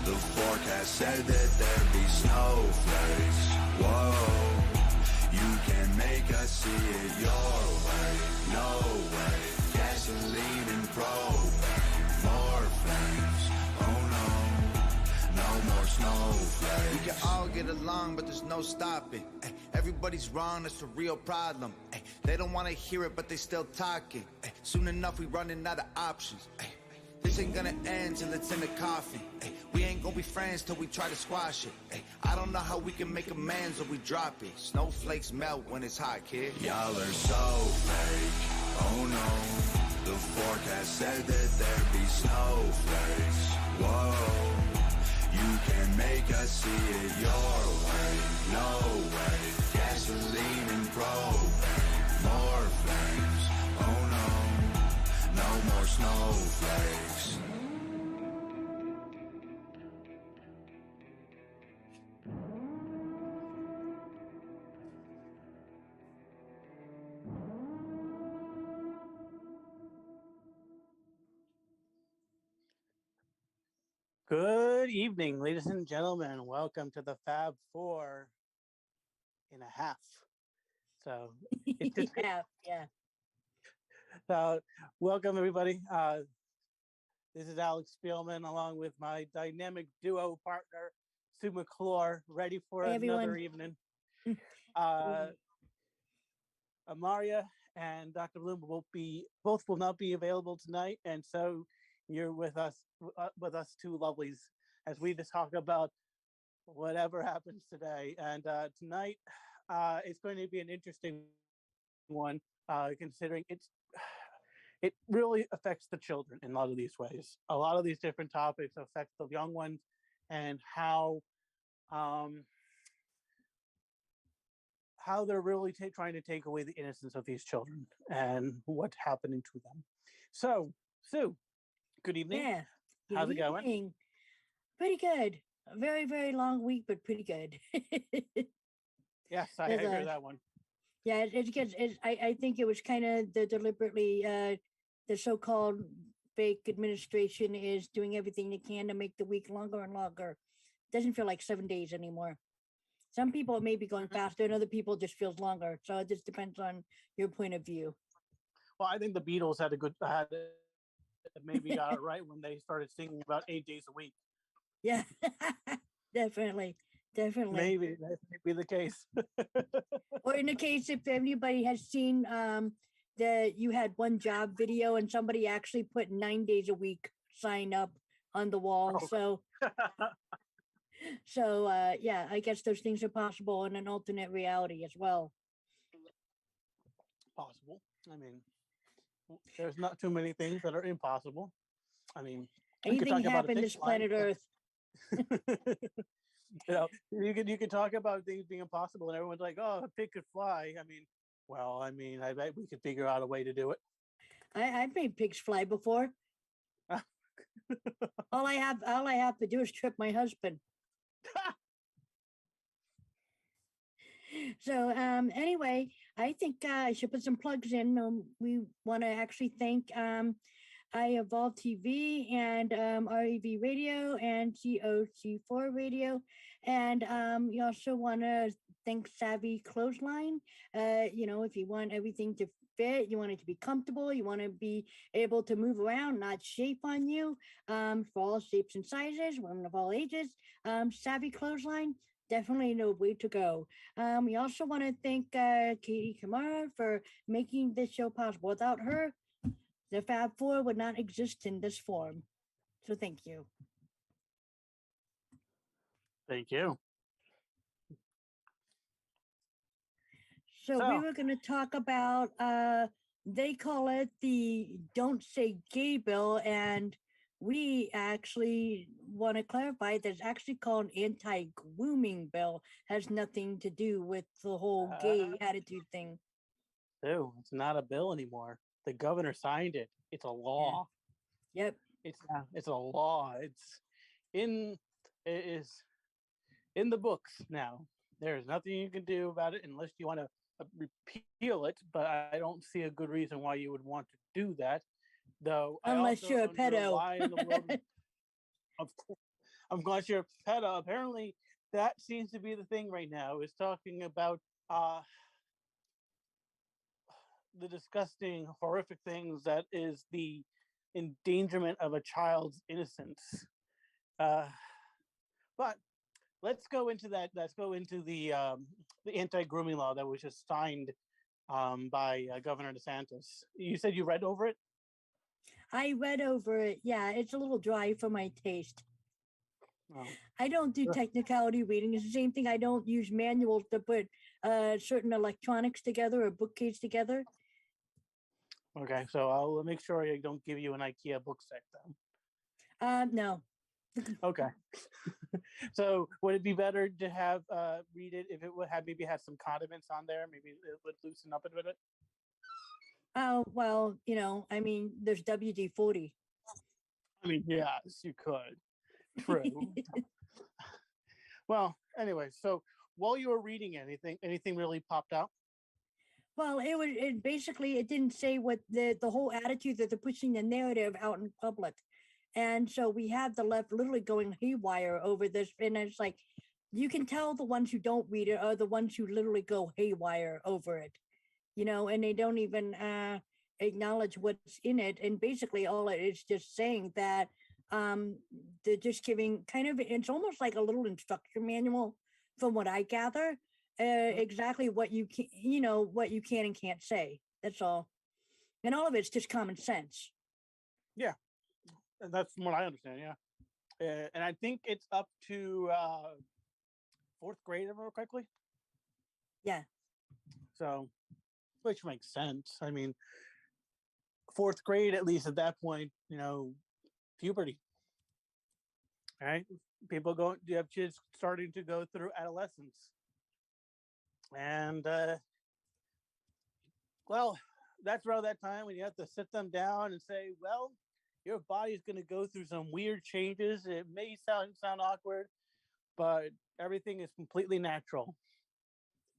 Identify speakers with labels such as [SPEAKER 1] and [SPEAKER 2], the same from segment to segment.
[SPEAKER 1] The forecast said that there'd be snowflakes. Whoa, you can make us see it your way. No way, gasoline and propane, more flames. Oh no, no more snowflakes.
[SPEAKER 2] We can all get along, but there's no stopping. Ay, everybody's wrong, that's the real problem. Ay, they don't want to hear it, but they still talking. Ay, soon enough, we running out of options. Ay, this ain't gonna end till it's in the coffin. Ay, we ain't gonna be friends till we try to squash it. Ay, I don't know how we can make amends or we drop it. Snowflakes melt when it's hot, kid.
[SPEAKER 1] Y'all are so fake. Oh no, the forecast said that there'd be snowflakes. Whoa, you can make us see it your way. No way, gasoline and propane, more flames. Oh no, no more snowflakes.
[SPEAKER 3] Good evening, ladies and gentlemen. Welcome to the Fab 4 and a half. So it's just welcome everybody. This is AlexSpielman along with my dynamic duo partner, Sue McClure, ready for another evening. Amária and Dr. Bloom both will not be available tonight, and so you're with us two lovelies as we just talk about whatever happens today. And tonight it's going to be an interesting one, considering it really affects the children in a lot of these ways. A lot of these different topics affect the young ones and how they're really trying to take away the innocence of these children and what's happening to them. So, Sue, good evening.
[SPEAKER 4] Yeah.
[SPEAKER 3] How's it going?
[SPEAKER 4] Pretty good. A very, very long week, but pretty good.
[SPEAKER 3] Yes, I hear that one.
[SPEAKER 4] Yeah, I think it was kind of deliberately the so-called fake administration is doing everything they can to make the week longer and longer. It doesn't feel like 7 days anymore. Some people may be going faster and other people just feels longer. So it just depends on your point of view.
[SPEAKER 3] Well, I think the Beatles maybe got it right when they started singing about 8 days a week.
[SPEAKER 4] Yeah, definitely.
[SPEAKER 3] Maybe that may be the case.
[SPEAKER 4] Or in the case, if anybody has seen the You Had One Job video and somebody actually put 9 days a week sign up on the wall.
[SPEAKER 3] Oh.
[SPEAKER 4] So yeah, I guess those things are possible in an alternate reality as well.
[SPEAKER 3] Possible. I mean, there's not too many things that are impossible. I mean,
[SPEAKER 4] anything happen this planet Earth.
[SPEAKER 3] You can talk about things being impossible, and everyone's like, "Oh, a pig could fly." I mean, I bet we could figure out a way to do it.
[SPEAKER 4] I've made pigs fly before. all I have to do is trip my husband. So anyway, I think I should put some plugs in. We want to actually thank iEvolveTV and REV Radio and GOC4 Radio. And you also want to thank Savvy Clothesline. If you want everything to fit, you want it to be comfortable, you want to be able to move around, not shape on you, for all shapes and sizes, women of all ages, Savvy Clothesline, definitely no way to go. We also want to thank Katie Kamara for making this show possible. Without her, the Fab Four would not exist in this form. So thank you.
[SPEAKER 3] Thank you.
[SPEAKER 4] So we were going to talk about, they call it the Don't Say Gay bill, and we actually want to clarify that it's actually called an anti-grooming bill. Has nothing to do with the whole gay attitude thing.
[SPEAKER 3] No, it's not a bill anymore. The governor signed it. It's a law.
[SPEAKER 4] Yeah. Yep.
[SPEAKER 3] It's a law. It is in the books now. There's nothing you can do about it unless you want to repeal it, but I don't see a good reason why you would want to do that. Though,
[SPEAKER 4] unless you're a pedo.
[SPEAKER 3] I'm glad you're PETA. Apparently, that seems to be the thing right now. Is talking about uh, the disgusting, horrific things that is the endangerment of a child's innocence. Uh, but let's go into that. Let's go into the anti-grooming law that was just signed by Governor DeSantis. You said you read over it.
[SPEAKER 4] I read over it. Yeah, it's a little dry for my taste.
[SPEAKER 3] Oh.
[SPEAKER 4] I don't do technicality reading. It's the same thing. I don't use manuals to put certain electronics together or bookcase together.
[SPEAKER 3] Okay, so I'll make sure I don't give you an IKEA book set then.
[SPEAKER 4] No.
[SPEAKER 3] Okay. So would it be better to have read it if it would have maybe have some condiments on there? Maybe it would loosen up a bit.
[SPEAKER 4] Oh, well, I mean, there's WD-40.
[SPEAKER 3] I mean, yes, you could. True. Well, anyway, so while you were reading anything really popped out?
[SPEAKER 4] Well, it basically, it didn't say what the whole attitude that they're pushing the narrative out in public. And so we have the left literally going haywire over this. And it's like, you can tell the ones who don't read it are the ones who literally go haywire over it, and they don't even acknowledge what's in it. And basically all it is just saying that they're just giving kind of, it's almost like a little instruction manual from what I gather, exactly what you can, what you can and can't say. That's all. And all of it's just common sense.
[SPEAKER 3] Yeah, that's from what I understand. Yeah, and I think it's up to fourth grade, if I remember correctly.
[SPEAKER 4] Yeah.
[SPEAKER 3] So, which makes sense. I mean, fourth grade, at least at that point, puberty. Right? People you have kids starting to go through adolescence. And, well, that's around that time when you have to sit them down and say, well, your body's going to go through some weird changes. It may sound awkward, but everything is completely natural.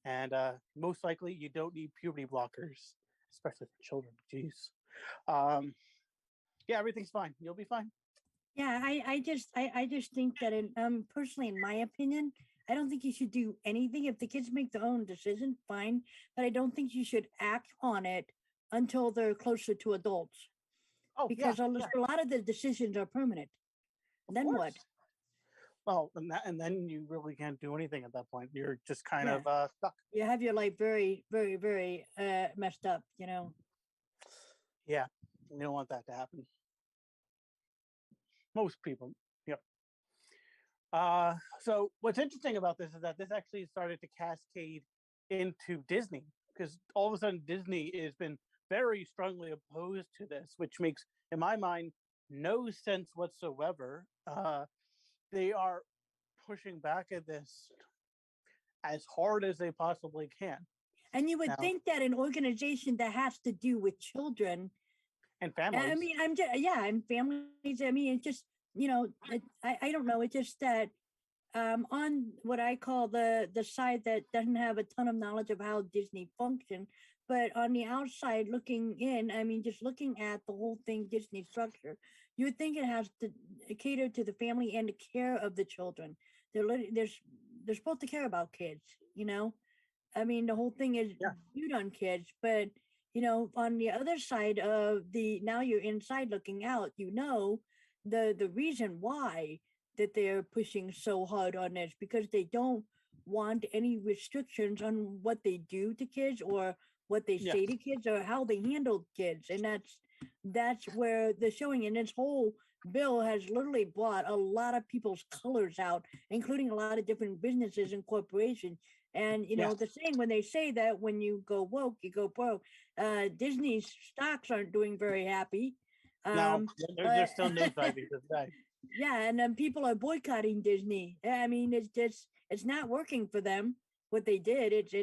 [SPEAKER 3] And most likely you don't need puberty blockers, especially for children. Jeez. Yeah, everything's fine. You'll be fine.
[SPEAKER 4] Yeah, I just think that personally, in my opinion, I don't think you should do anything. If the kids make their own decision, fine. But I don't think you should act on it until they're closer to adults.
[SPEAKER 3] Oh,
[SPEAKER 4] because
[SPEAKER 3] yeah,
[SPEAKER 4] a lot of the decisions are permanent. Then what?
[SPEAKER 3] Well, and then you really can't do anything at that point. You're just kind of stuck.
[SPEAKER 4] You have your life very, very, very messed up,
[SPEAKER 3] Yeah, you don't want that to happen. Most people, yep. So what's interesting about this is that this actually started to cascade into Disney, because all of a sudden Disney has been very strongly opposed to this, which makes, in my mind, no sense whatsoever. They are pushing back at this as hard as they possibly can.
[SPEAKER 4] And you would think that an organization that has to do with children
[SPEAKER 3] and families.
[SPEAKER 4] I mean, and families. I mean, it's just, I don't know. It's just that on what I call the side that doesn't have a ton of knowledge of how Disney functions, but on the outside looking in, I mean, just looking at the whole thing, Disney structure, you would think it has to cater to the family and the care of the children. They're supposed to care about kids, I mean, the whole thing is viewed on kids, but on the other side of now you're inside looking out, the reason why that they're pushing so hard on this, because they don't want any restrictions on what they do to kids or what they say to kids or how they handle kids. And that's where the showing in this whole bill has literally brought a lot of people's colors out, including a lot of different businesses and corporations. And, the saying when they say that when you go woke, you go broke, Disney's stocks aren't doing very happy.
[SPEAKER 3] No, they're still nosediving today.
[SPEAKER 4] Yeah, and then people are boycotting Disney. I mean, it's not working for them, what they did. It's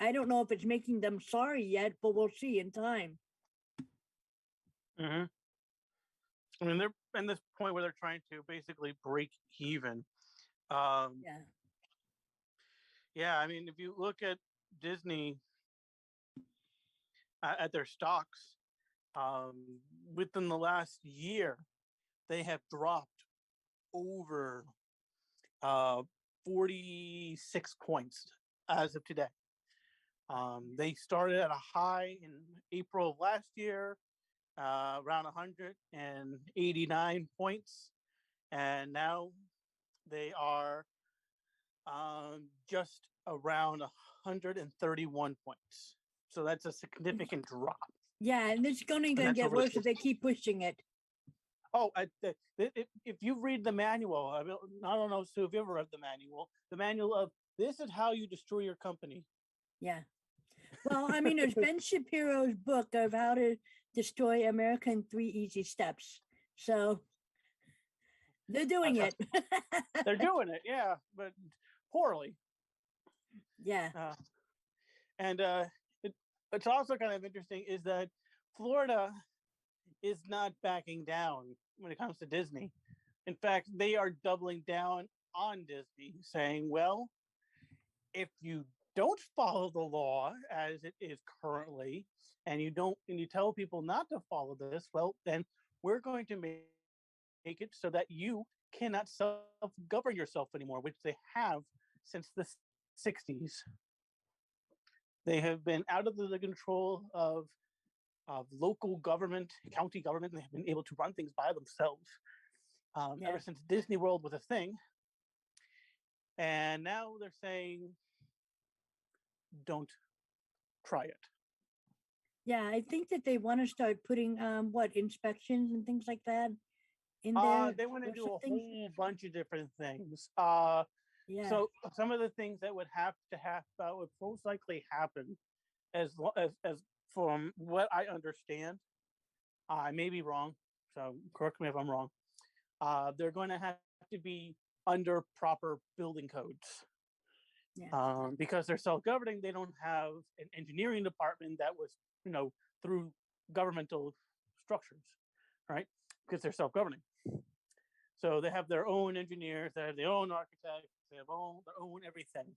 [SPEAKER 4] I don't know if it's making them sorry yet, but we'll see in time.
[SPEAKER 3] Mm-hmm. I mean, they're at this point where they're trying to basically break even. Yeah, I mean, if you look at Disney, at their stocks, within the last year, they have dropped over 46 points as of today. They started at a high in April of last year, around 189 points, and now they are just around 131 points. So that's a significant drop.
[SPEAKER 4] Yeah, and it's going to
[SPEAKER 3] that's
[SPEAKER 4] get
[SPEAKER 3] over the
[SPEAKER 4] worse if they keep pushing it.
[SPEAKER 3] Oh, if you read the manual, I don't know, Sue, if you ever read the manual of this is how you destroy your company.
[SPEAKER 4] Yeah. Well, I mean, there's Ben Shapiro's book of how to destroy America in 3 easy steps. So they're doing it.
[SPEAKER 3] They're doing it, yeah, but poorly.
[SPEAKER 4] Yeah.
[SPEAKER 3] And it's also kind of interesting is that Florida is not backing down when it comes to Disney. In fact, they are doubling down on Disney, saying, well, if you don't follow the law as it is currently, and you tell people not to follow this, well, then we're going to make it so that you cannot self-govern yourself anymore, which they have since the 60s. They have been out of the control of local government, county government. They have been able to run things by themselves ever since Disney World was a thing. And now they're saying, don't try it.
[SPEAKER 4] Yeah, I think that they want to start putting inspections and things like that in there.
[SPEAKER 3] They want to do a whole bunch of different things.
[SPEAKER 4] Yeah.
[SPEAKER 3] So some of the things that would would most likely happen, as from what I understand, I may be wrong, so correct me if I'm wrong. They're going to have to be under proper building codes.
[SPEAKER 4] Yeah.
[SPEAKER 3] Because they're self-governing, they don't have an engineering department that was, through governmental structures, right? Because they're self-governing. So they have their own engineers, they have their own architects, they have their own everything.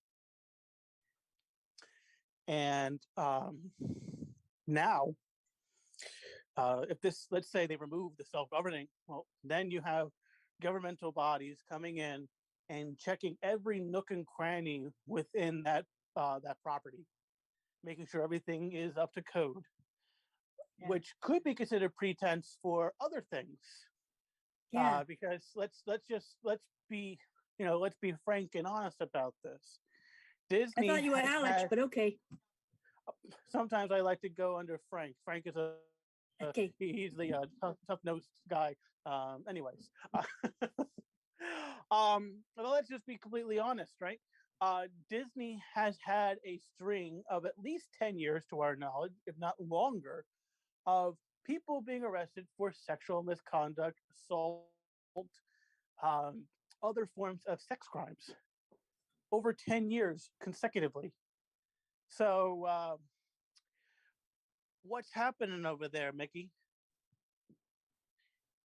[SPEAKER 3] And now, if let's say they remove the self-governing, well, then you have governmental bodies coming in and checking every nook and cranny within that property, making sure everything is up to code, which could be considered pretense for other things.
[SPEAKER 4] Yeah.
[SPEAKER 3] Because let's be frank and honest about this. Disney.
[SPEAKER 4] I thought you were Alex, but okay.
[SPEAKER 3] Sometimes I like to go under Frank. Frank is
[SPEAKER 4] okay.
[SPEAKER 3] He's the tough-nosed guy. Anyways, well, let's just be completely honest, right? Disney has had a string of at least 10 years, to our knowledge, if not longer, of people being arrested for sexual misconduct, assault, other forms of sex crimes over 10 years consecutively. So what's happening over there, Mickey?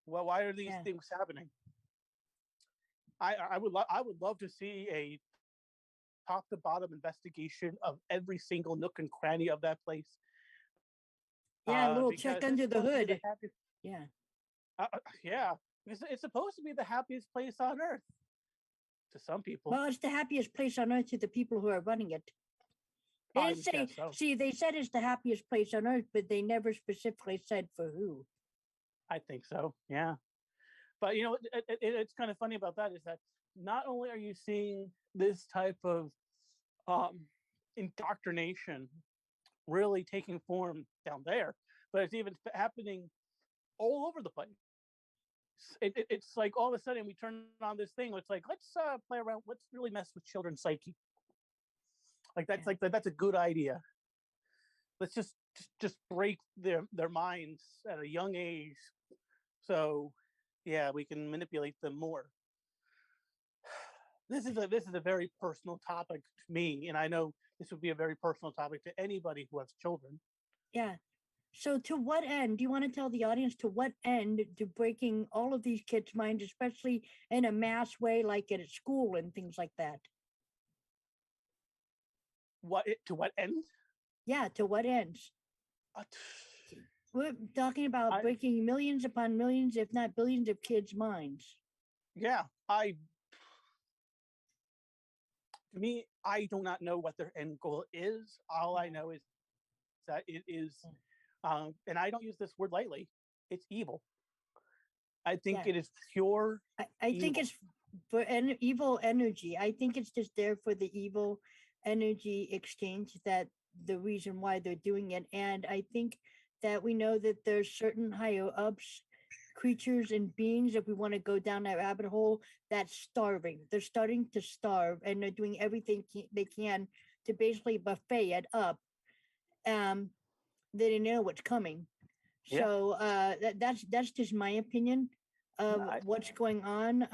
[SPEAKER 3] Well, why are these things happening? I would love to see a top to bottom investigation of every single nook and cranny of that place.
[SPEAKER 4] Yeah, a little check under the hood. Yeah.
[SPEAKER 3] Yeah. It's supposed to be the happiest place on earth to some people.
[SPEAKER 4] Well, it's the happiest place on earth to the people who are running it. They didn't say, see, they said it's the happiest place on earth, but they never specifically said for who.
[SPEAKER 3] I think so, yeah. But, it's kind of funny about that is that not only are you seeing this type of indoctrination really taking form down there, but it's even happening all over the place. It's like all of a sudden we turn on this thing. It's like, let's play around. Let's really mess with children's psyche. That's a good idea. Let's just break their minds at a young age. So, yeah, we can manipulate them more. This is a very personal topic to me, and I know this would be a very personal topic to anybody who has children.
[SPEAKER 4] Yeah. So to what end, do you want to tell the audience to what end to breaking all of these kids' minds, especially in a mass way, like at a school and things like that?
[SPEAKER 3] To what end?
[SPEAKER 4] Yeah, to what ends? We're talking about breaking millions upon millions, if not billions of kids' minds.
[SPEAKER 3] Yeah, To me, I do not know what their end goal is. All I know is that it is, and I don't use this word lightly, it's evil. I think
[SPEAKER 4] Yeah.
[SPEAKER 3] it is pure
[SPEAKER 4] I think
[SPEAKER 3] evil.
[SPEAKER 4] it's for evil energy. I think it's just there for the evil energy exchange, that the reason why they're doing it. And I think that we know that there's certain higher ups, creatures and beings, if we want to go down that rabbit hole, that's starving. They're starting to starve, and they're doing everything they can to basically buffet it up. Um, they didn't know what's coming.
[SPEAKER 3] Yeah.
[SPEAKER 4] So that's just my opinion of
[SPEAKER 3] I,
[SPEAKER 4] what's going on.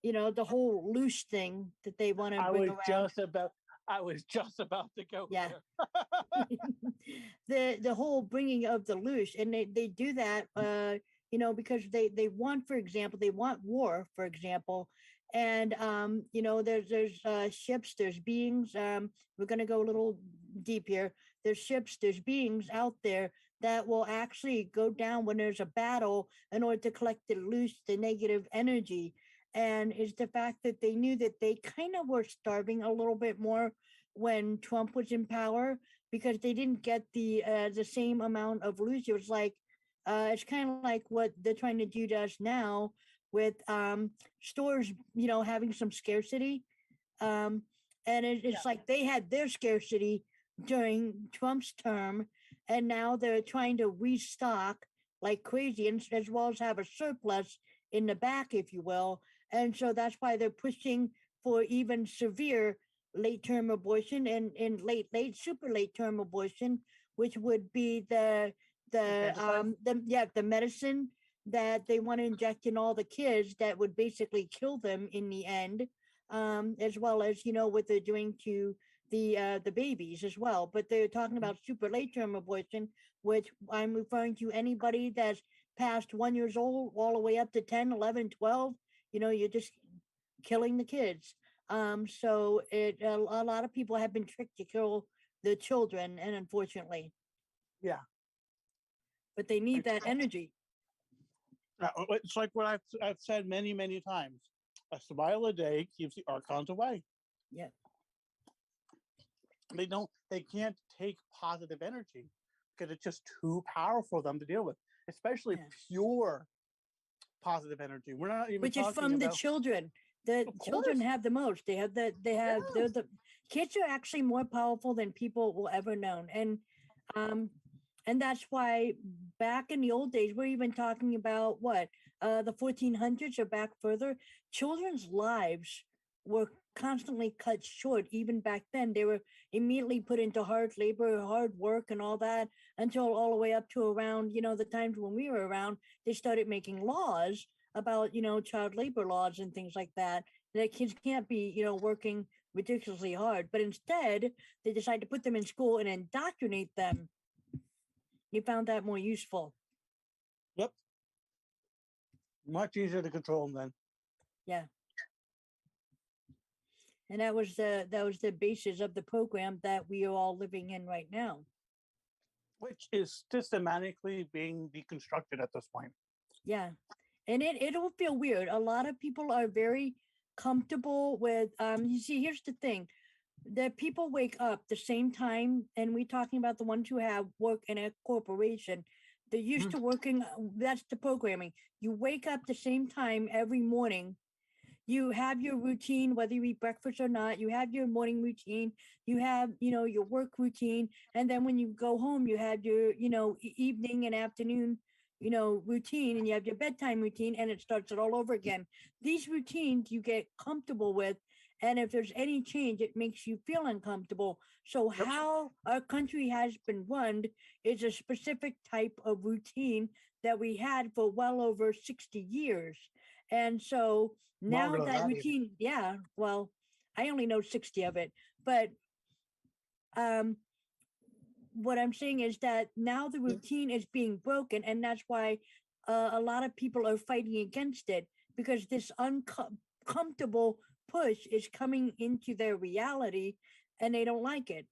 [SPEAKER 4] The whole loose thing that they want to
[SPEAKER 3] I
[SPEAKER 4] bring
[SPEAKER 3] was
[SPEAKER 4] around.
[SPEAKER 3] I was just about to go
[SPEAKER 4] Yeah.
[SPEAKER 3] there.
[SPEAKER 4] The whole bringing of the loose, and they do that because they want, for example, they want war, for example. And there's ships, there's beings, we're going to go a little deep here. There's ships, there's beings out there that will actually go down when there's a battle in order to collect the loose, the negative energy. And it's the fact that they knew that they kind of were starving a little bit more when Trump was in power, because they didn't get the same amount of loot. It was like it's kind of like what they're trying to do to us now with stores, having some scarcity. And it's like they had their scarcity during Trump's term, and now they're trying to restock like crazy, and as well as have a surplus in the back, if you will. And so that's why they're pushing for even severe late term abortion and late super late term abortion, which would be the medicine that they want to inject in all the kids that would basically kill them in the end, as well as what they're doing to the babies as well. But they're talking about super late term abortion, which I'm referring to anybody that's past 1 years old all the way up to 10, 11, 12. You're just killing the kids. So a lot of people have been tricked to kill the children, and unfortunately,
[SPEAKER 3] Yeah.
[SPEAKER 4] but they need that energy.
[SPEAKER 3] It's like what I've said many, many times. A smile a day keeps the archons away.
[SPEAKER 4] Yeah.
[SPEAKER 3] They can't take positive energy because it's just too powerful for them to deal with, especially pure positive energy. We're not even
[SPEAKER 4] which is from the children. The children have the most. They're the kids are actually more powerful than people will ever know. And that's why back in the old days, we're even talking about the 1400s or back further, children's lives were constantly cut short. Even back then, they were immediately put into hard labor, hard work, and all that, until all the way up to around, the times when we were around, they started making laws about, child labor laws and things like that kids can't be, working ridiculously hard. But instead, they decide to put them in school and indoctrinate them. You found that more useful.
[SPEAKER 3] Yep. Much easier to control them then.
[SPEAKER 4] Yeah. And that was the basis of the program that we are all living in right now,
[SPEAKER 3] which is systematically being deconstructed at this point.
[SPEAKER 4] Yeah. And it'll feel weird. A lot of people are very comfortable with you see, here's the thing. That people wake up the same time, and we're talking about the ones who have work in a corporation. They're used to working, that's the programming. You wake up the same time every morning. You have your routine, whether you eat breakfast or not. You have your morning routine. You have, your work routine. And then when you go home, you have your, evening and afternoon, routine, and you have your bedtime routine, and it starts it all over again. These routines you get comfortable with. And if there's any change, it makes you feel uncomfortable. So how our country has been run is a specific type of routine that we had for well over 60 years. And so now that routine, well, I only know 60 of it. But what I'm saying is that now the routine is being broken, and that's why a lot of people are fighting against it, because this uncomfortable push is coming into their reality, and they don't like it.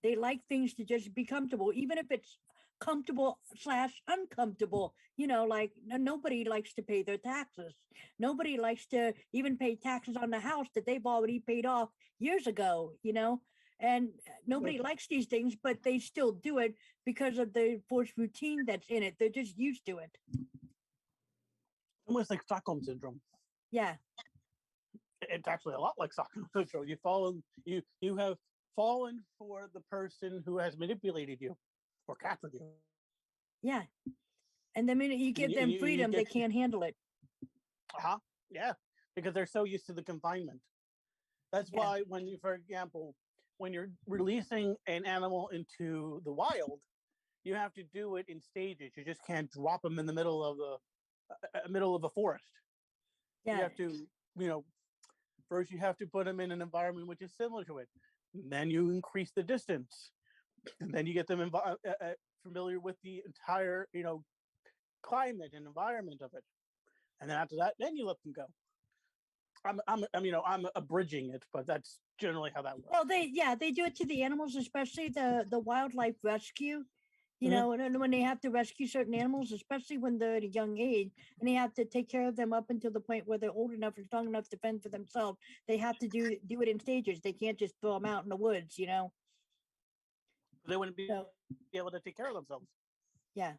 [SPEAKER 4] They like things to just be comfortable, even if it's comfortable / uncomfortable. Like nobody likes to pay their taxes. Nobody likes to even pay taxes on the house that they've already paid off years ago, and nobody likes these things, but they still do it because of the forced routine that's in it. They're just used to it.
[SPEAKER 3] Almost like Stockholm syndrome.
[SPEAKER 4] Yeah.
[SPEAKER 3] It's actually a lot like Stockholm syndrome. You have fallen for the person who has manipulated you or captured you.
[SPEAKER 4] Yeah. And the minute you give them freedom, they can't handle it.
[SPEAKER 3] Yeah, because they're so used to the confinement. That's why for example, when you're releasing an animal into the wild, you have to do it in stages. You just can't drop them in the middle of a forest.
[SPEAKER 4] Yeah.
[SPEAKER 3] You have to, first you have to put them in an environment which is similar to it. And then you increase the distance, and then you get them familiar with the entire, climate and environment of it. And then after that, then you let them go. I'm abridging it, but that's generally how that works.
[SPEAKER 4] Well, they do it to the animals, especially the wildlife rescue. And when they have to rescue certain animals, especially when they're at a young age, and they have to take care of them up until the point where they're old enough and strong enough to fend for themselves. They have to do it in stages. They can't just throw them out in the woods,
[SPEAKER 3] They wouldn't be able to take care of themselves.
[SPEAKER 4] Yeah.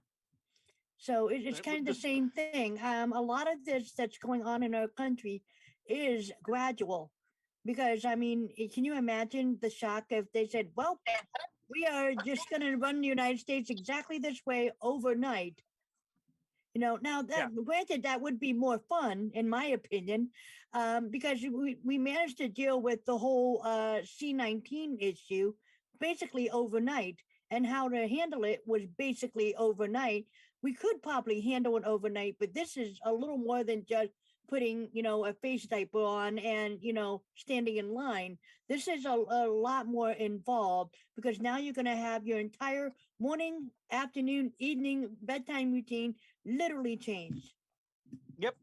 [SPEAKER 4] So it's kind of the same thing. A lot of this that's going on in our country is gradual, because can you imagine the shock if they said, well, we are just going to run the United States exactly this way overnight? Now granted, that would be more fun, in my opinion, because we managed to deal with the whole C-19 issue basically overnight, and how to handle it was basically overnight. We could probably handle it overnight, but this is a little more than just putting, a face diaper on and, standing in line. This is a lot more involved, because now you're going to have your entire morning, afternoon, evening, bedtime routine literally changed.
[SPEAKER 3] Yep.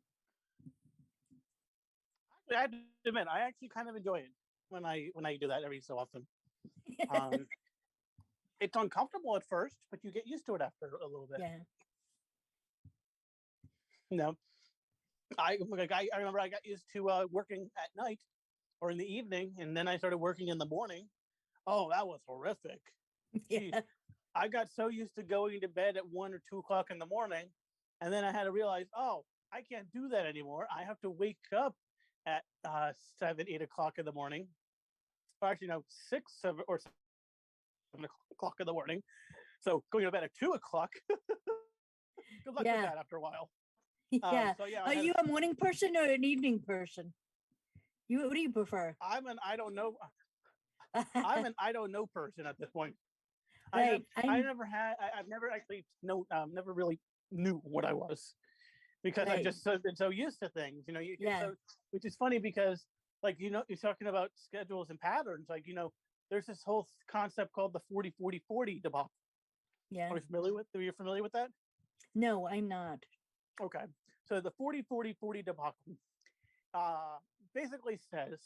[SPEAKER 3] I have to admit, I actually kind of enjoy it when I do that every so often. It's uncomfortable at first, but you get used to it after a little bit.
[SPEAKER 4] Yeah.
[SPEAKER 3] I remember I got used to working at night or in the evening, and then I started working in the morning. Oh, that was horrific.
[SPEAKER 4] Yeah.
[SPEAKER 3] I got so used to going to bed at 1 or 2 o'clock in the morning, and then I had to realize, oh, I can't do that anymore. I have to wake up at 7, 8 o'clock in the morning. Or actually, no, 6, 7, or 7 o'clock in the morning. So going to bed at 2 o'clock. Good luck with that after a while.
[SPEAKER 4] Yeah. Are you a morning person or an evening person? What do you prefer?
[SPEAKER 3] I'm an I don't know person at this point.
[SPEAKER 4] Right.
[SPEAKER 3] I've never actually never really knew what I was, because I've just been so used to things, which is funny because, like, you're talking about schedules and patterns, like, there's this whole concept called the 40-40-40 debacle.
[SPEAKER 4] Yeah.
[SPEAKER 3] Are you familiar with that?
[SPEAKER 4] No, I'm not.
[SPEAKER 3] Okay. So the 40-40-40 debacle basically says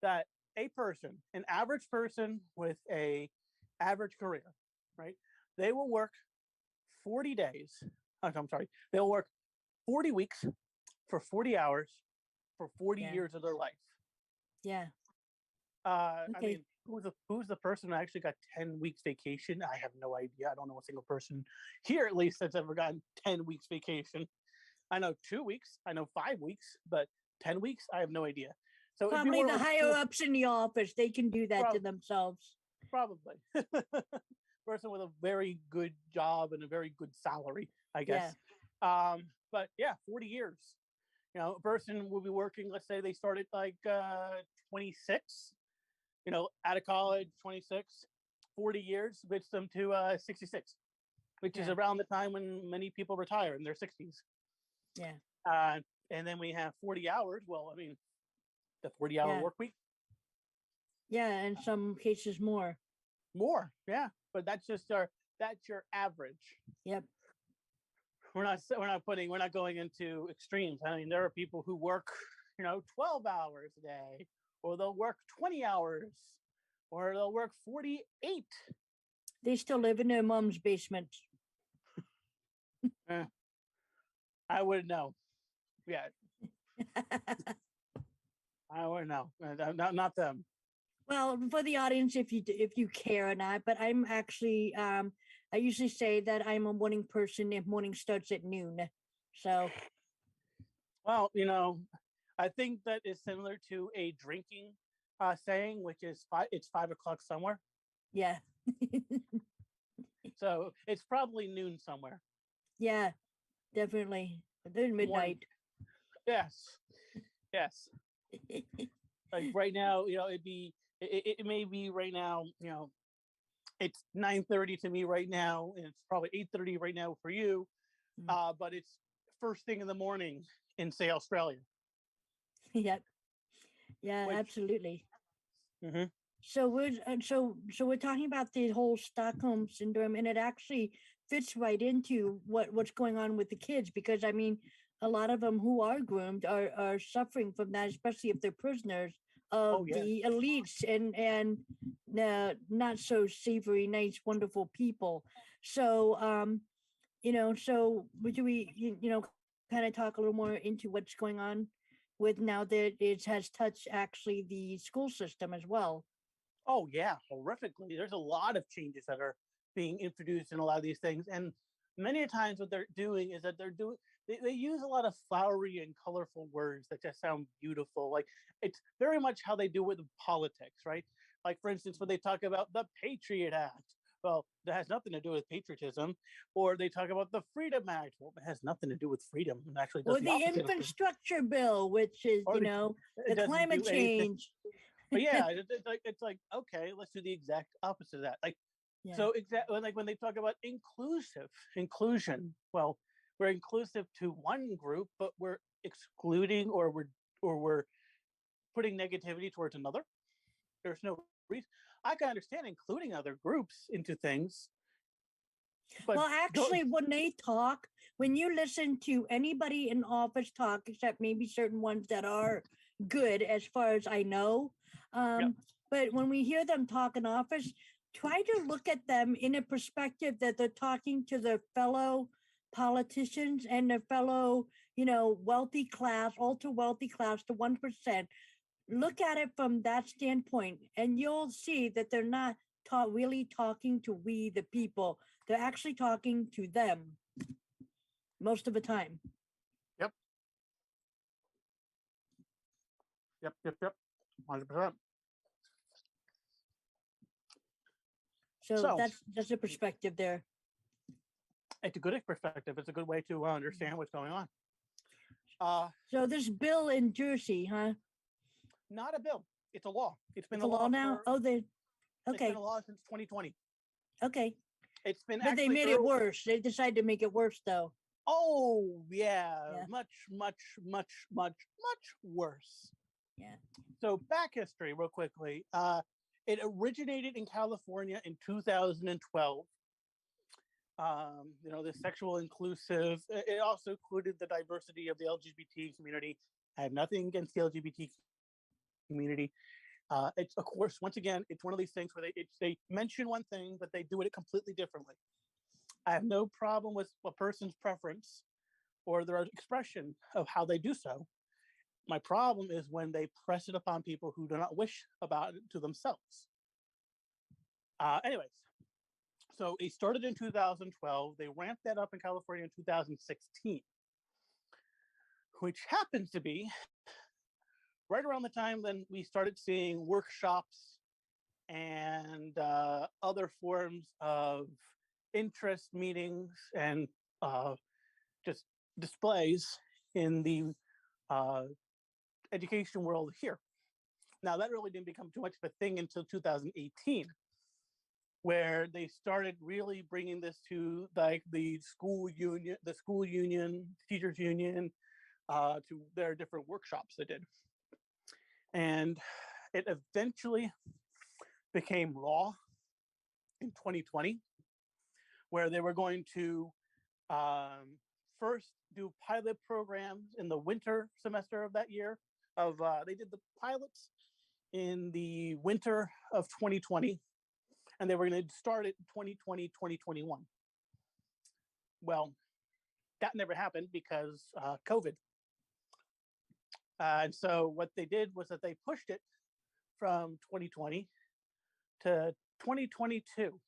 [SPEAKER 3] that an average person with a average career, right? They will work 40 days. I'm sorry. They'll work 40 weeks for 40 hours for 40 years of their life.
[SPEAKER 4] Yeah.
[SPEAKER 3] Okay. Who's the person who actually got 10 weeks vacation? I have no idea. I don't know a single person here, at least, that's ever gotten 10 weeks vacation. I know 2 weeks. I know 5 weeks, but 10 weeks, I have no idea. So
[SPEAKER 4] probably the higher ups in the office, they can do that to themselves.
[SPEAKER 3] Probably. Person with a very good job and a very good salary, I guess. Yeah. But yeah, 40 years. A person will be working, let's say they started like 26, out of college, 26, 40 years, gets them to 66, which is around the time when many people retire in their 60s.
[SPEAKER 4] Yeah.
[SPEAKER 3] And then we have 40 hours. Well, the 40-hour work week. Yeah,
[SPEAKER 4] in some cases more.
[SPEAKER 3] More, yeah. But that's your average.
[SPEAKER 4] Yep.
[SPEAKER 3] We're not going into extremes. There are people who work, 12 hours a day, or they'll work 20 hours, or they'll work 48.
[SPEAKER 4] They still live in their mom's basement.
[SPEAKER 3] Eh, I wouldn't know. Yeah, I wouldn't know. Not them.
[SPEAKER 4] Well, for the audience, if you care or not, but I'm actually I usually say that I'm a morning person if morning starts at noon. So
[SPEAKER 3] Well, I think that is similar to a drinking saying, which is it's 5 o'clock somewhere.
[SPEAKER 4] yeah.
[SPEAKER 3] So it's probably noon somewhere.
[SPEAKER 4] Yeah, definitely. Then
[SPEAKER 3] Morning.
[SPEAKER 4] midnight.
[SPEAKER 3] Yes. Yes. Like right now, it may be right now, it's 9:30 to me right now, and it's probably 8:30 right now for you. But it's first thing in the morning in, say, Australia.
[SPEAKER 4] Yep. Yeah,
[SPEAKER 3] Which,
[SPEAKER 4] absolutely.
[SPEAKER 3] mm-hmm.
[SPEAKER 4] So we're talking about the whole Stockholm syndrome, and it actually fits right into what's going on with the kids, because I mean, a lot of them who are groomed are suffering from that, especially if they're prisoners of
[SPEAKER 3] Yeah.
[SPEAKER 4] the elites and not so savory, nice, wonderful people. So so do we kind of talk a little more into what's going on with now that it has touched actually the school system as well?
[SPEAKER 3] Oh yeah, horrifically. There's a lot of changes that are being introduced in a lot of these things, and many times what they're doing is that they use a lot of flowery and colorful words that just sound beautiful. Like it's very much how they do with politics, right? Like for instance, when they talk about the Patriot Act, well, that has nothing to do with patriotism. Or they talk about the Freedom Act, well, it has nothing to do with freedom. It actually does
[SPEAKER 4] Or
[SPEAKER 3] the
[SPEAKER 4] the
[SPEAKER 3] opposite of freedom.
[SPEAKER 4] infrastructure bill, which is
[SPEAKER 3] Or
[SPEAKER 4] the
[SPEAKER 3] it doesn't
[SPEAKER 4] climate
[SPEAKER 3] do anything.
[SPEAKER 4] change.
[SPEAKER 3] But yeah, it's like okay, let's do the exact opposite of that. Like
[SPEAKER 4] Yeah.
[SPEAKER 3] so exactly like when they talk about inclusion. Well, we're inclusive to one group, but we're excluding or we're putting negativity towards another. There's no reason. I can understand including other groups into things, but
[SPEAKER 4] Well, actually, when you listen to anybody in office talk, except maybe certain ones that are good, as far as I know,
[SPEAKER 3] Yep.
[SPEAKER 4] but when we hear them talk in office, try to look at them in a perspective that they're talking to their fellow politicians and their fellow, wealthy class, ultra wealthy class, the 1%. Look at it from that standpoint, and you'll see that they're not really talking to we the people. They're actually talking to them most of the time.
[SPEAKER 3] Yep. 100%.
[SPEAKER 4] So that's a perspective there.
[SPEAKER 3] It's a good perspective. It's a good way to understand what's going on.
[SPEAKER 4] So this bill in Jersey, huh?
[SPEAKER 3] Not a bill. It's a law. It's been
[SPEAKER 4] It's a law now. Okay.
[SPEAKER 3] It's been a law since 2020.
[SPEAKER 4] Okay.
[SPEAKER 3] It's been,
[SPEAKER 4] but they made it worse. They decided to make it worse, though.
[SPEAKER 3] Oh yeah, much worse.
[SPEAKER 4] Yeah.
[SPEAKER 3] So back history, real quickly. It originated in California in 2012. The sexual inclusive. It also included the diversity of the LGBT community. I have nothing against the LGBT community. It's, of course, once again, it's one of these things where they mention one thing, but they do it completely differently. I have no problem with a person's preference or their expression of how they do so. My problem is when they press it upon people who do not wish about it to themselves. Anyways, so it started in 2012. They ramped that up in California in 2016, which happens to be right around the time then we started seeing workshops and other forms of interest meetings and just displays in the education world here. Now, that really didn't become too much of a thing until 2018, where they started really bringing this to like the school union, teachers union, to their different workshops they did. And it eventually became law in 2020, where they were going to first do pilot programs in the winter semester of that year. They did the pilots in the winter of 2020, and they were going to start it in 2020, 2021. Well, that never happened because COVID. And so what they did was that they pushed it from 2020 to 2022,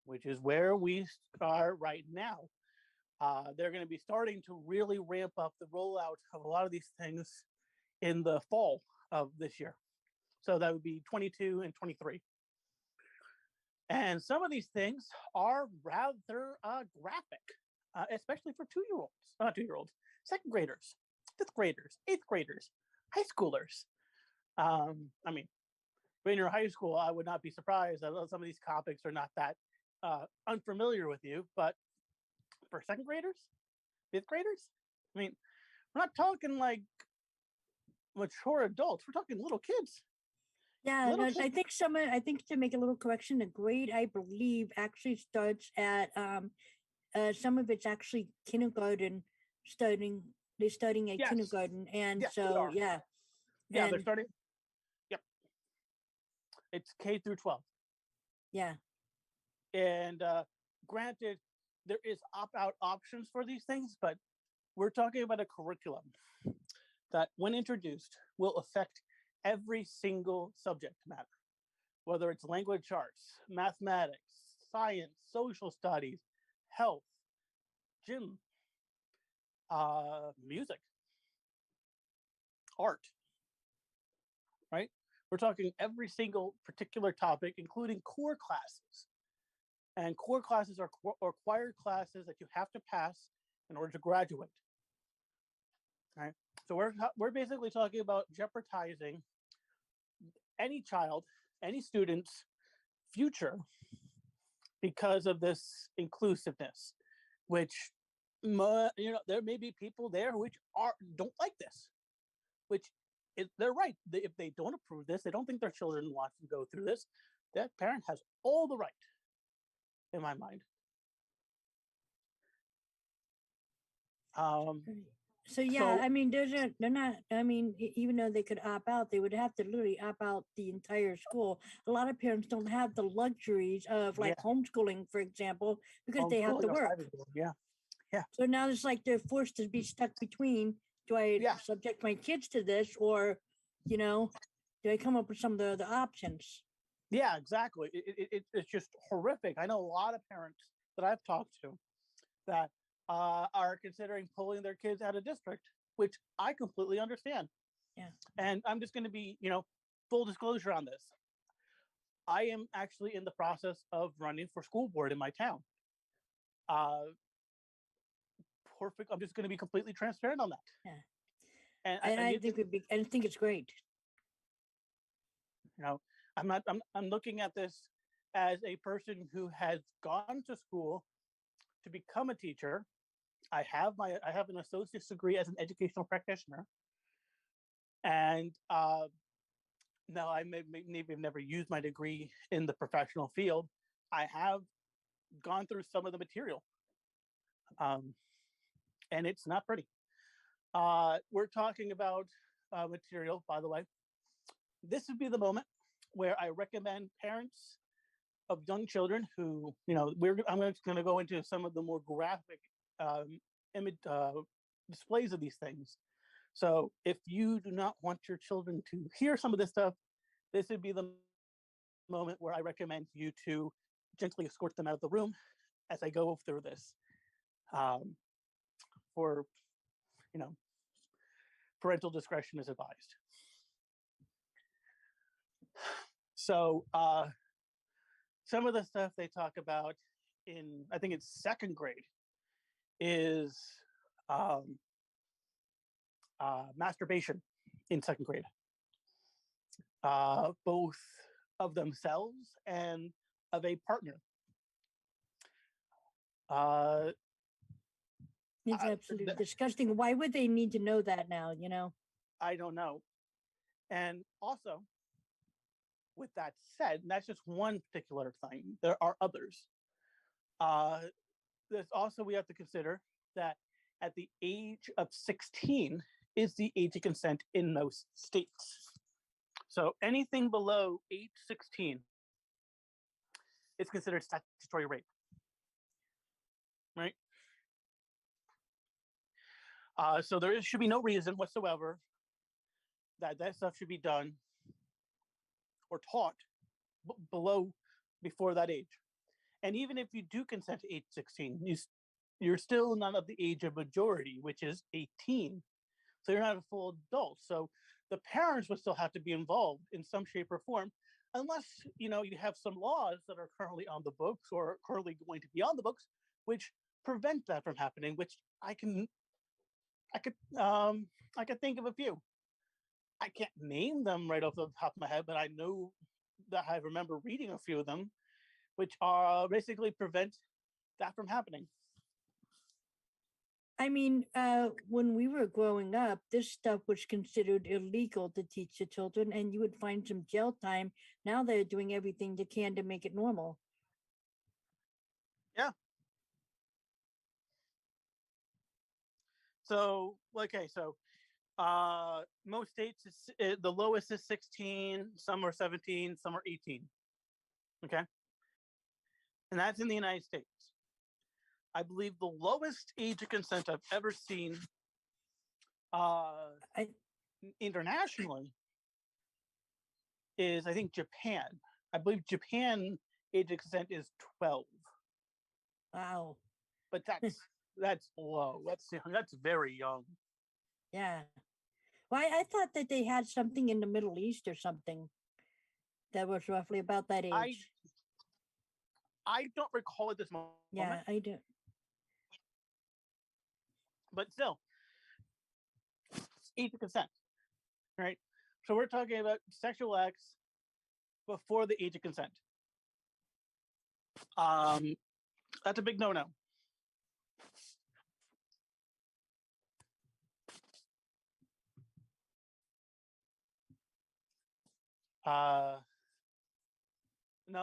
[SPEAKER 3] which is where we are right now. They're going to be starting to really ramp up the rollout of a lot of these things in the fall of this year. So that would be 22 and 23. And some of these things are rather graphic, especially for 2-year-olds, not 2-year-olds, second graders, fifth graders, eighth graders, high schoolers. I mean, when you're in high school, I would not be surprised that some of these topics are not that unfamiliar with you. But for second graders, fifth graders, I mean, we're not talking like mature adults. We're talking little kids.
[SPEAKER 4] Yeah, no, I think I think to make a little correction, the grade I believe actually starts at some of it's actually kindergarten studying. They're studying at kindergarten, and
[SPEAKER 3] yes,
[SPEAKER 4] so
[SPEAKER 3] yeah, they're starting. Yep, it's K through 12.
[SPEAKER 4] Yeah,
[SPEAKER 3] and granted, there is opt-out options for these things, but we're talking about a curriculum that, when introduced, will affect every single subject matter, whether it's language arts, mathematics, science, social studies, health, gym, music, art, right? We're talking every single particular topic, including core classes. And core classes are required classes that you have to pass in order to graduate. Right? So we're basically talking about jeopardizing any child, any student's future because of this inclusiveness, which there may be people there which don't like this, which they're right. If they don't approve this, they don't think their children want to go through this, that parent has all the right, in my mind.
[SPEAKER 4] So yeah, I mean, they're not. I mean, even though they could opt out, they would have to literally opt out the entire school. A lot of parents don't have the luxuries of like homeschooling, for example, because they have to work.
[SPEAKER 3] Yeah.
[SPEAKER 4] So now it's like they're forced to be stuck between: do I subject my kids to this, or, do I come up with some of the other options?
[SPEAKER 3] Yeah, exactly. It's just horrific. I know a lot of parents that I've talked to that are considering pulling their kids out of district, which I completely understand.
[SPEAKER 4] Yeah.
[SPEAKER 3] And I'm just going to be, full disclosure on this. I am actually in the process of running for school board in my town. Perfect. I'm just going to be completely transparent on that.
[SPEAKER 4] Yeah. And I think it's great.
[SPEAKER 3] I'm looking at this as a person who has gone to school to become a teacher. I have an associate's degree as an educational practitioner, and now I maybe have never used my degree in the professional field. I have gone through some of the material, and it's not pretty. We're talking about material, by the way. This would be the moment where I recommend parents of young children who, I'm just going to go into some of the more graphic image displays of these things. So if you do not want your children to hear some of this stuff, this would be the moment where I recommend you to gently escort them out of the room as I go through this. For, parental discretion is advised. So some of the stuff they talk about in, I think it's second grade, is masturbation in second grade, both of themselves and of a partner.
[SPEAKER 4] It's absolutely disgusting. Why would they need to know that now,
[SPEAKER 3] I don't know. And also, with that said, and that's just one particular thing, there are others. There's also, we have to consider that at the age of 16 is the age of consent in most states. So anything below age 16 is considered statutory rape, right? So there should be no reason whatsoever that that stuff should be done or taught below before that age. And even if you do consent to age 16, you're still not of the age of majority, which is 18. So you're not a full adult. So the parents would still have to be involved in some shape or form, unless you have some laws that are currently on the books or currently going to be on the books, which prevent that from happening. Which I could think of a few. I can't name them right off the top of my head, but I know that I remember reading a few of them, which are basically prevent that from happening.
[SPEAKER 4] I mean, when we were growing up, this stuff was considered illegal to teach the children, and you would find some jail time. Now they're doing everything they can to make it normal.
[SPEAKER 3] Yeah. So, okay, so most states, the lowest is 16, some are 17, some are 18. Okay. And that's in the United States. I believe the lowest age of consent I've ever seen internationally is, I think, Japan. I believe Japan age of consent is 12.
[SPEAKER 4] Wow.
[SPEAKER 3] But that's low. That's very young.
[SPEAKER 4] Yeah. Well, I thought that they had something in the Middle East or something that was roughly about that age.
[SPEAKER 3] I don't recall at this moment.
[SPEAKER 4] Yeah, I do.
[SPEAKER 3] But still, age of consent, right? So we're talking about sexual acts before the age of consent. That's a big no-no.